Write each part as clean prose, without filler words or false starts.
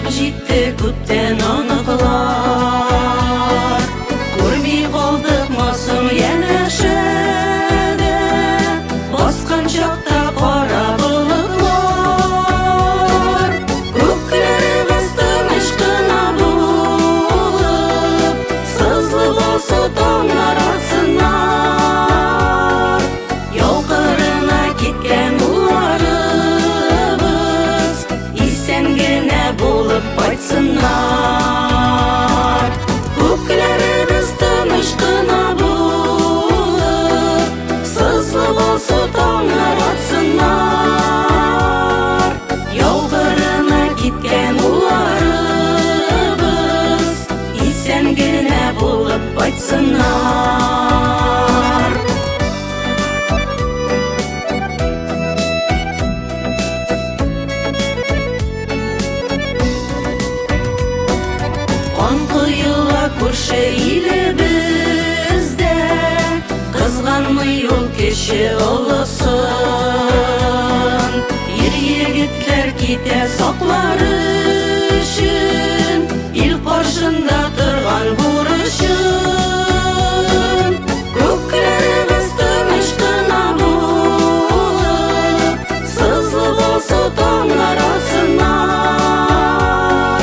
Җитте күптән оныклар, күрми калдык масым янәшәдә, баскан чакта кара болытлар. Күкләребез тыныч кына булып, сызлы булса таңнар атсыннар. Яу кырына киткән улларыбыз исән генә булып кайтсыннар. Күкләребез тыныч кына булып, сызлы булса таңнар атсыннар. Яу кырына киткән улларыбыз исән генә булып кайтсыннар. Кан коела күрше илебездә, кызганмый ул кеше олысын. Ир-егетләр китә саклар өчен, ил каршында торган бурычын. Күкләребез тыныч кына булып, сызлы булса таңнар атсыннар.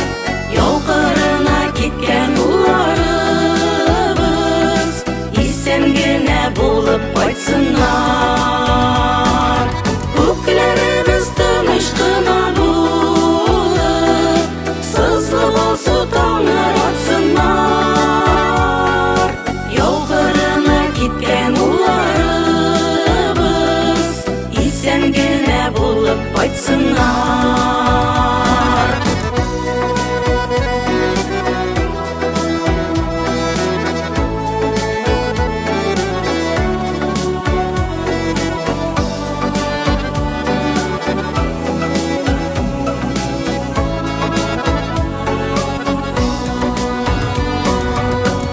Яу кырына киткән улларыбыз исән генә булып кайтсыннар. Күкләребез тыныч кына булып, сызлы булса таңнар атсыннар. Яу кырына киткән улларыбыз исән генә булып кайтсыннар.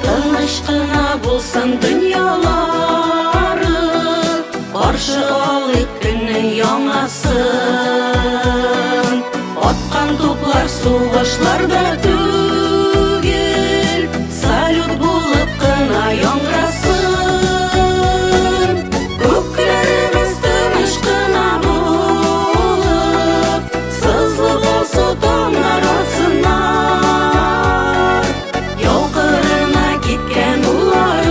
Тыныч кына булсын дөньялары, каршы алыйк көннең яңасын. Аткан туплар сугышларда түгел, салют булып кына яңрасын. Күкләребез тыныч кына булып, сызлы булса таңнар атсыннар. Яу кырына киткән улларыбыз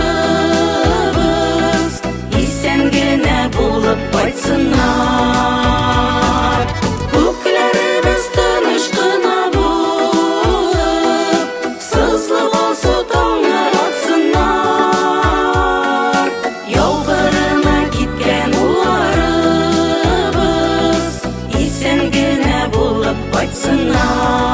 исән генә булып кайтсыннар. Күкләребез тыныч кына булып, сызлы булса таңнар атсыннар. Яу кырына киткән улларыбыз исән генә булып кайтсыннар.